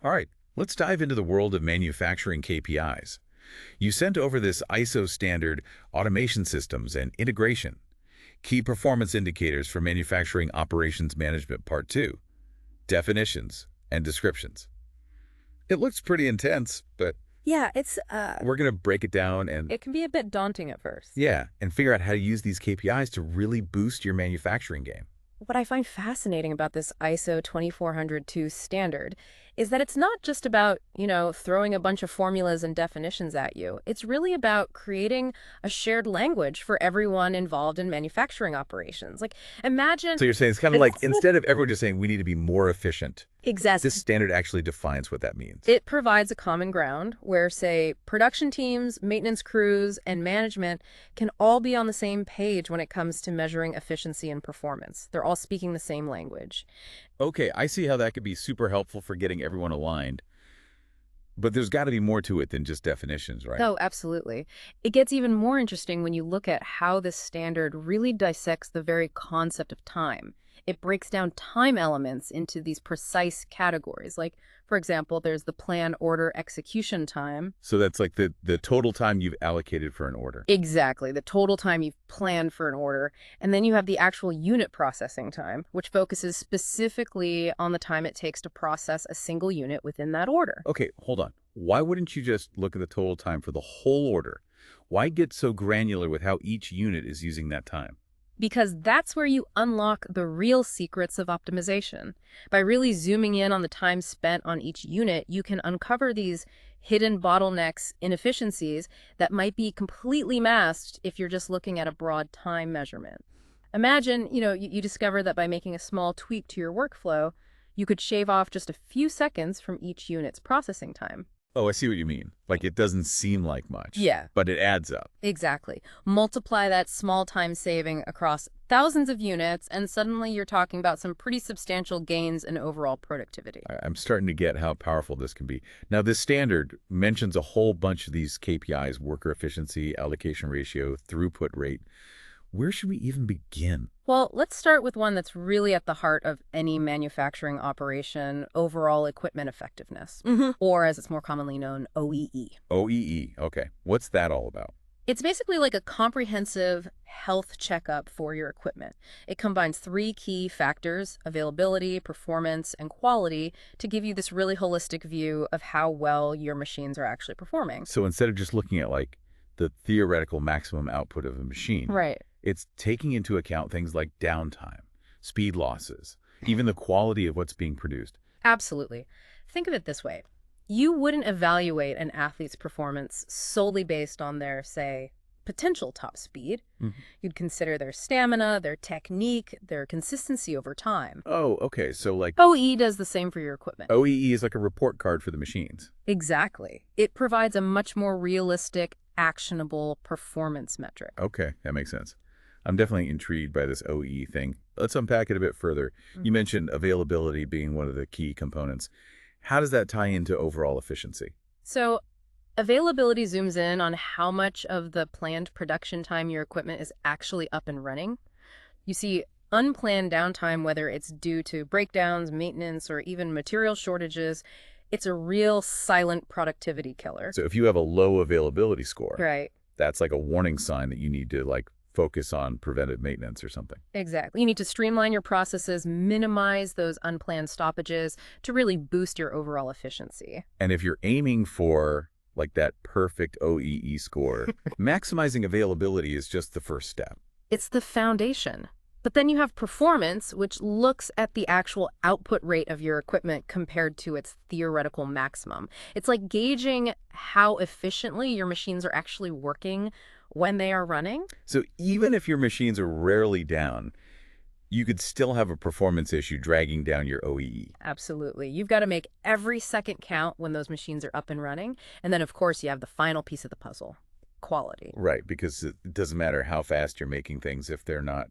All right, let's dive into the world of manufacturing KPIs. You sent over this ISO standard, automation systems, and integration. Key performance indicators for manufacturing operations management part 2. Definitions and descriptions. It looks pretty intense, but Yeah, we're going to break it down and it can be a bit daunting at first. and figure out how to use these KPIs to really boost your manufacturing game. What I find fascinating about this ISO 24002 standard is that it's not just about, throwing a bunch of formulas and definitions at you. It's really about creating a shared language for everyone involved in manufacturing operations. Like, imagine... So you're saying it's kind of like, instead of everyone just saying we need to be more efficient, Exactly. this standard actually defines what that means. It provides a common ground where, say, production teams, maintenance crews, and management can all be on the same page when it comes to measuring efficiency and performance. They're all speaking the same language. Okay, I see how that could be super helpful for getting everyone aligned. But there's got to be more to it than just definitions, right? Oh, absolutely. It gets even more interesting when you look at how this standard really dissects the very concept of time. It breaks down time elements into these precise categories. Like, for example, there's the plan, order, execution time. So that's like the total time you've allocated for an order. Exactly, the total time you've planned for an order. And then you have the actual unit processing time, which focuses specifically on the time it takes to process a single unit within that order. Okay, hold on. Why wouldn't you just look at the total time for the whole order? Why get so granular with how each unit is using that time? Because that's where you unlock the real secrets of optimization. By really zooming in on the time spent on each unit, you can uncover these hidden bottlenecks, inefficiencies that might be completely masked if you're just looking at a broad time measurement. Imagine, you discover that by making a small tweak to your workflow, you could shave off just a few seconds from each unit's processing time. Oh, I see what you mean. Like it doesn't seem like much. Yeah. But it adds up. Exactly. Multiply that small time saving across thousands of units, and suddenly you're talking about some pretty substantial gains in overall productivity. I'm starting to get how powerful this can be. Now, this standard mentions a whole bunch of these KPIs: worker efficiency, allocation ratio, throughput rate. Where should we even begin? Well, let's start with one that's really at the heart of any manufacturing operation: overall equipment effectiveness, or as it's more commonly known, OEE. OEE. Okay. What's that all about? It's basically like a comprehensive health checkup for your equipment. It combines 3 key factors: availability, performance, and quality, to give you this really holistic view of how well your machines are actually performing. So instead of just looking at like the theoretical maximum output of a machine, Right. it's taking into account things like downtime, speed losses, even the quality of what's being produced. Absolutely. Think of it this way. You wouldn't evaluate an athlete's performance solely based on their, say, potential top speed. You'd consider their stamina, their technique, their consistency over time. Oh, okay. So like OE does the same for your equipment. OEE is like a report card for the machines. Exactly. It provides a much more realistic, actionable performance metric. Okay, that makes sense. I'm definitely intrigued by this OEE thing. Let's unpack it a bit further. You mentioned availability being one of the key components. How does that tie into overall efficiency? So availability zooms in on how much of the planned production time your equipment is actually up and running. You see, unplanned downtime, whether it's due to breakdowns, maintenance, or even material shortages, it's a real silent productivity killer. So if you have a low availability score, Right. that's like a warning sign that you need to like focus on preventive maintenance or something. Exactly. You need to streamline your processes, minimize those unplanned stoppages to really boost your overall efficiency. And if you're aiming for like that perfect OEE score, maximizing availability is just the first step. It's the foundation. But then you have performance, which looks at the actual output rate of your equipment compared to its theoretical maximum. It's like gauging how efficiently your machines are actually working when they are running. So even if your machines are rarely down, you could still have a performance issue dragging down your OEE. Absolutely. You've got to make every second count when those machines are up and running. And then, of course, you have the final piece of the puzzle: quality. Right, because it doesn't matter how fast you're making things if they're not,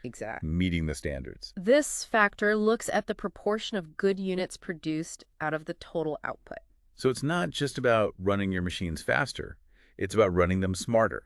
Exactly. meeting the standards. This factor looks at the proportion of good units produced out of the total output. So it's not just about running your machines faster. It's about running them smarter,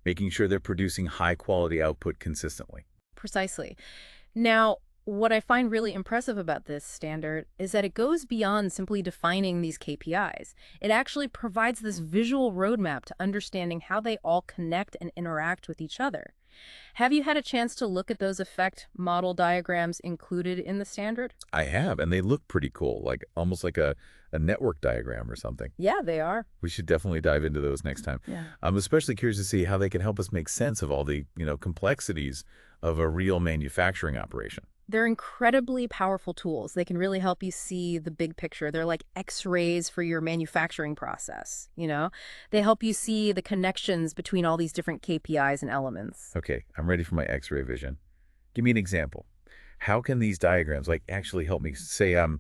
making sure they're producing high-quality output consistently. Precisely. Now, What I find really impressive about this standard is that it goes beyond simply defining these KPIs. It actually provides this visual roadmap to understanding how they all connect and interact with each other. Have you had a chance to look at those effect model diagrams included in the standard? I have, and they look pretty cool, like almost like a network diagram or something. Yeah, they are. We should definitely dive into those next time. Yeah. I'm especially curious to see how they can help us make sense of all the, complexities of a real manufacturing operation. They're incredibly powerful tools. They can really help you see the big picture. They're like X-rays for your manufacturing process, you know? They help you see the connections between all these different KPIs and elements. Okay, I'm ready for my X-ray vision. Give me an example. How can these diagrams actually help me say I'm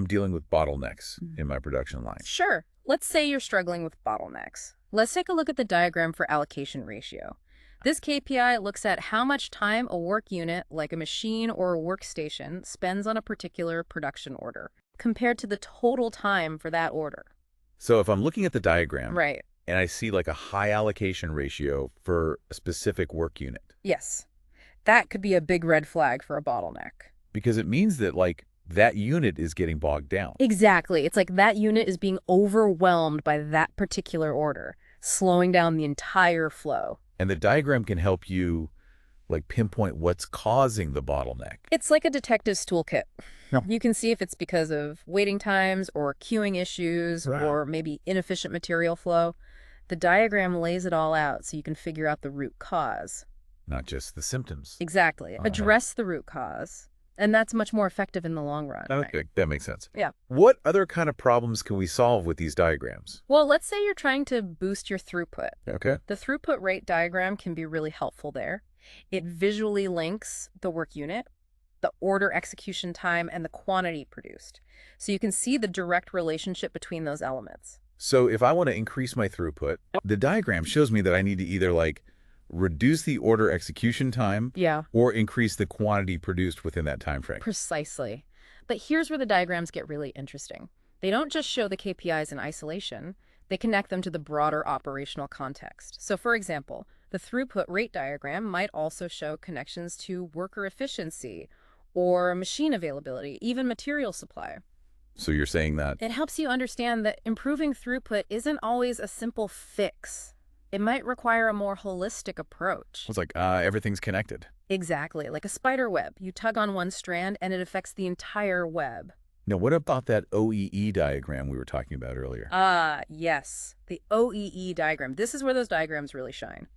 dealing with bottlenecks in my production line? Sure. Let's say you're struggling with bottlenecks. Let's take a look at the diagram for allocation ratio. This KPI looks at how much time a work unit, like a machine or a workstation, spends on a particular production order, compared to the total time for that order. So if I'm looking at the diagram Right. and I see like a high allocation ratio for a specific work unit, Yes. That could be a big red flag for a bottleneck. because it means that that unit is getting bogged down. Exactly. It's like that unit is being overwhelmed by that particular order, slowing down the entire flow. And the diagram can help you pinpoint what's causing the bottleneck. It's like a detective's toolkit. Yeah. You can see if it's because of waiting times or queuing issues Right. or maybe inefficient material flow. The diagram lays it all out so you can figure out the root cause. Not just the symptoms. Exactly. Address the root cause. And that's much more effective in the long run. Okay, Right? that makes sense. Yeah. What other kind of problems can we solve with these diagrams? Well, let's say you're trying to boost your throughput. Okay. The throughput rate diagram can be really helpful there. It visually links the work unit, the order execution time, and the quantity produced. So you can see the direct relationship between those elements. So if I want to increase my throughput, the diagram shows me that I need to either reduce the order execution time Yeah, or increase the quantity produced within that time frame. precisely. But here's where the diagrams get really interesting. They don't just show the KPIs in isolation. They connect them to the broader operational context. So for example, the throughput rate diagram might also show connections to worker efficiency or machine availability, even material supply. So you're saying that It helps you understand that improving throughput isn't always a simple fix. It might require a more holistic approach. it's everything's connected. Exactly, like a spider web. You tug on one strand and it affects the entire web. Now, what about that OEE diagram we were talking about earlier? Yes, the OEE diagram. This is where those diagrams really shine.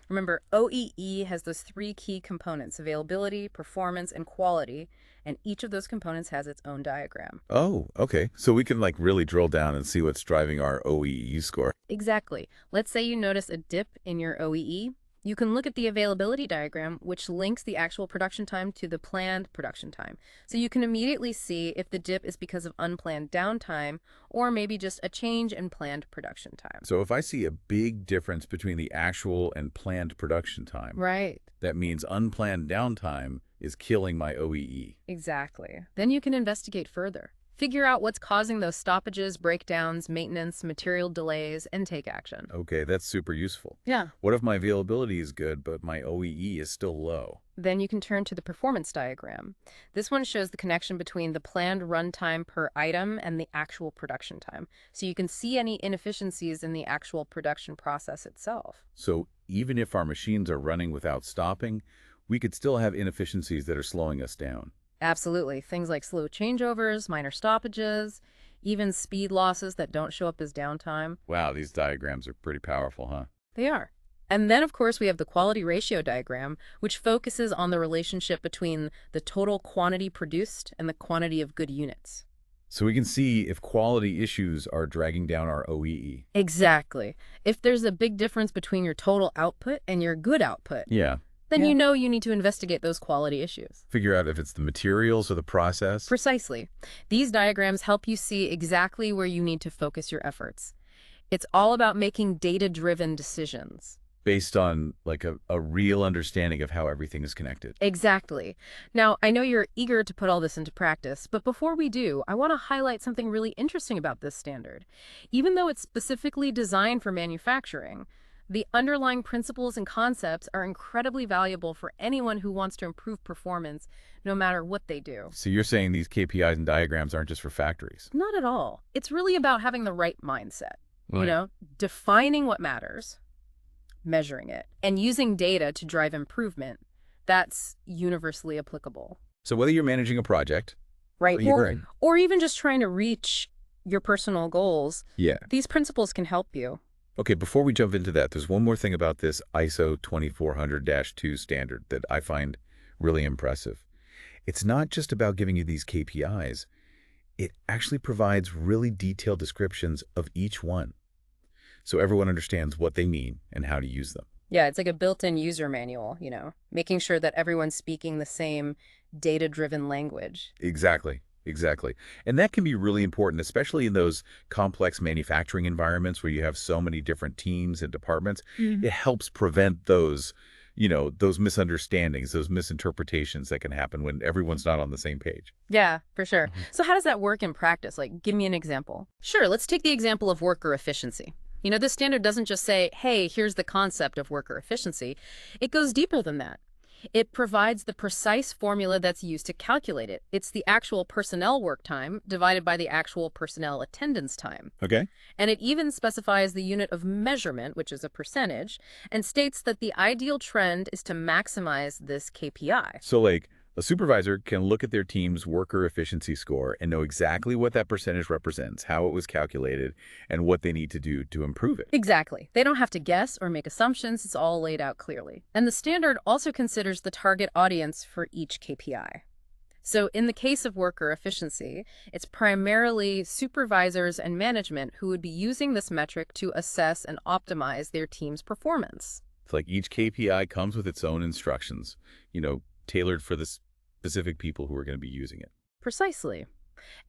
Remember, OEE has those three key components: availability, performance, and quality, and each of those components has its own diagram. Oh, okay. So we can really drill down and see what's driving our OEE score. Exactly. Let's say you notice a dip in your OEE. You can look at the availability diagram, which links the actual production time to the planned production time. So you can immediately see if the dip is because of unplanned downtime or maybe just a change in planned production time. So if I see a big difference between the actual and planned production time, Right. that means unplanned downtime is killing my OEE. Exactly. Then you can investigate further. Figure out what's causing those stoppages, breakdowns, maintenance, material delays, and take action. Okay, that's super useful. Yeah. What if my availability is good, but my OEE is still low? Then you can turn to the performance diagram. This one shows the connection between the planned runtime per item and the actual production time. So you can see any inefficiencies in the actual production process itself. So even if our machines are running without stopping, we could still have inefficiencies that are slowing us down. Absolutely. Things like slow changeovers, minor stoppages, even speed losses that don't show up as downtime. Wow, these diagrams are pretty powerful, huh? They are. And then, of course, we have the quality ratio diagram, which focuses on the relationship between the total quantity produced and the quantity of good units. So we can see if quality issues are dragging down our OEE. Exactly. If there's a big difference between your total output and your good output, Yeah. then you know you need to investigate those quality issues. Figure out if it's the materials or the process. Precisely. These diagrams help you see exactly where you need to focus your efforts. It's all about making data-driven decisions. Based on a real understanding of how everything is connected. Exactly. Now, I know you're eager to put all this into practice, but before we do, I want to highlight something really interesting about this standard. Even though it's specifically designed for manufacturing, The underlying principles and concepts are incredibly valuable for anyone who wants to improve performance, no matter what they do. So you're saying these KPIs and diagrams aren't just for factories? Not at all. It's really about having the right mindset. Right. Defining what matters, measuring it, and using data to drive improvement. That's universally applicable. So whether you're managing a project, Right. Right. Or even just trying to reach your personal goals, Yeah. these principles can help you. Okay, before we jump into that, there's one more thing about this ISO 2400-2 standard that I find really impressive. It's not just about giving you these KPIs. It actually provides really detailed descriptions of each one, so everyone understands what they mean and how to use them. Yeah, it's like a built-in user manual, making sure that everyone's speaking the same data-driven language. Exactly. And that can be really important, especially in those complex manufacturing environments where you have so many different teams and departments. It helps prevent those misunderstandings, those misinterpretations that can happen when everyone's not on the same page. Yeah, for sure. So how does that work in practice? Like, give me an example. Sure, let's take the example of worker efficiency. This standard doesn't just say, hey, here's the concept of worker efficiency. It goes deeper than that. It provides the precise formula that's used to calculate it. It's the actual personnel work time divided by the actual personnel attendance time. Okay. And it even specifies the unit of measurement, which is a percentage, and states that the ideal trend is to maximize this KPI. So like a supervisor can look at their team's worker efficiency score and know exactly what that percentage represents, how it was calculated, and what they need to do to improve it. Exactly. They don't have to guess or make assumptions. It's all laid out clearly. And the standard also considers the target audience for each KPI. So in the case of worker efficiency, it's primarily supervisors and management who would be using this metric to assess and optimize their team's performance. It's like each KPI comes with its own instructions, tailored for the specific people who are going to be using it. Precisely.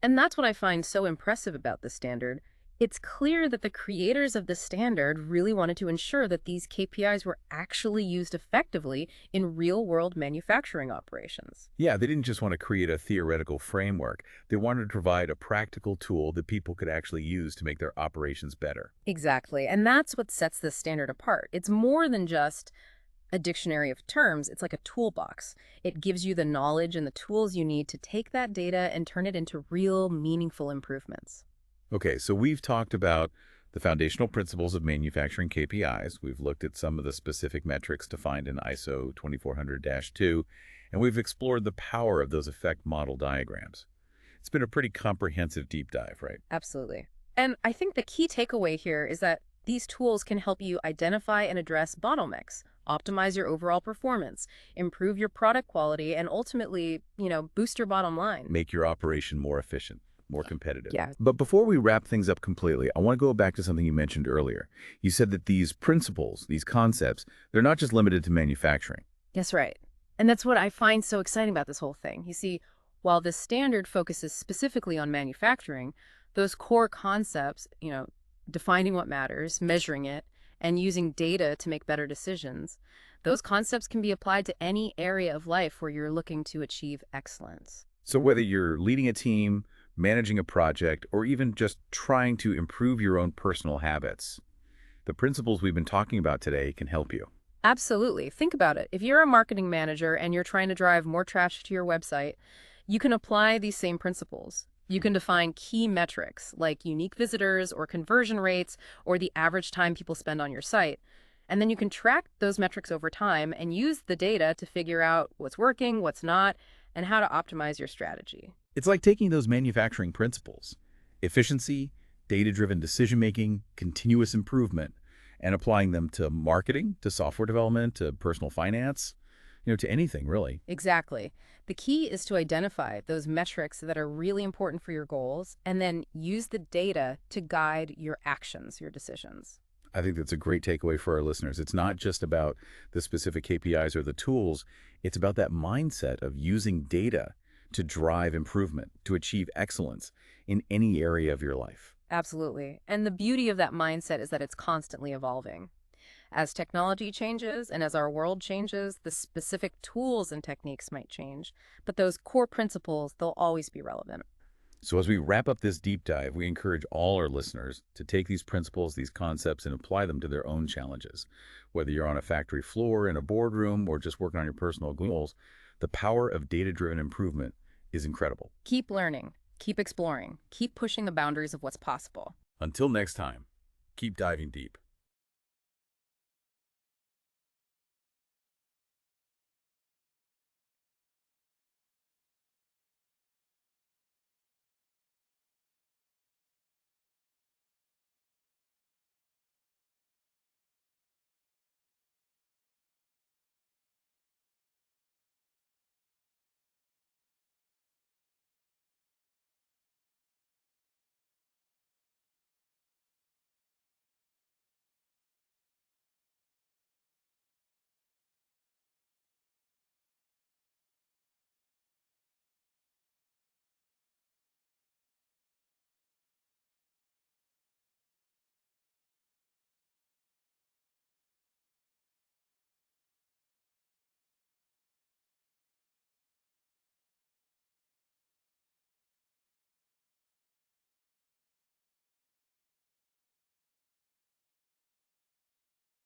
And that's what I find so impressive about the standard. It's clear that the creators of the standard really wanted to ensure that these KPIs were actually used effectively in real-world manufacturing operations. Yeah, they didn't just want to create a theoretical framework. They wanted to provide a practical tool that people could actually use to make their operations better. Exactly. And that's what sets this standard apart. It's more than just a dictionary of terms. It's like a toolbox. It gives you the knowledge and the tools you need to take that data and turn it into real, meaningful improvements. Okay, so we've talked about the foundational principles of manufacturing KPIs. We've looked at some of the specific metrics defined in ISO 2400-2, and we've explored the power of those effect model diagrams. It's been a pretty comprehensive deep dive, right? Absolutely. And I think the key takeaway here is that these tools can help you identify and address bottlenecks, optimize your overall performance, improve your product quality, and ultimately, boost your bottom line. Make your operation more efficient, more competitive. Yeah. But before we wrap things up completely, I want to go back to something you mentioned earlier. You said that these principles, these concepts, they're not just limited to manufacturing. That's right. And that's what I find so exciting about this whole thing. You see, while this standard focuses specifically on manufacturing, those core concepts, defining what matters, measuring it, and using data to make better decisions, those concepts can be applied to any area of life where you're looking to achieve excellence. So whether you're leading a team, managing a project, or even just trying to improve your own personal habits, the principles we've been talking about today can help you. Absolutely. Think about it. If you're a marketing manager and you're trying to drive more traffic to your website, you can apply these same principles. You can define key metrics like unique visitors or conversion rates or the average time people spend on your site. And then you can track those metrics over time and use the data to figure out what's working, what's not, and how to optimize your strategy. It's like taking those manufacturing principles, efficiency, data-driven decision-making, continuous improvement, and applying them to marketing, to software development, to personal finance, to anything really. Exactly. The key is to identify those metrics that are really important for your goals and then use the data to guide your actions, your decisions. I think that's a great takeaway for our listeners. It's not just about the specific KPIs or the tools. It's about that mindset of using data to drive improvement, to achieve excellence in any area of your life. Absolutely. And the beauty of that mindset is that it's constantly evolving. As technology changes and as our world changes, the specific tools and techniques might change, but those core principles, they'll always be relevant. So as we wrap up this deep dive, we encourage all our listeners to take these principles, these concepts, and apply them to their own challenges. Whether you're on a factory floor, in a boardroom, or just working on your personal goals, the power of data-driven improvement is incredible. Keep learning, keep exploring, keep pushing the boundaries of what's possible. Until next time, keep diving deep.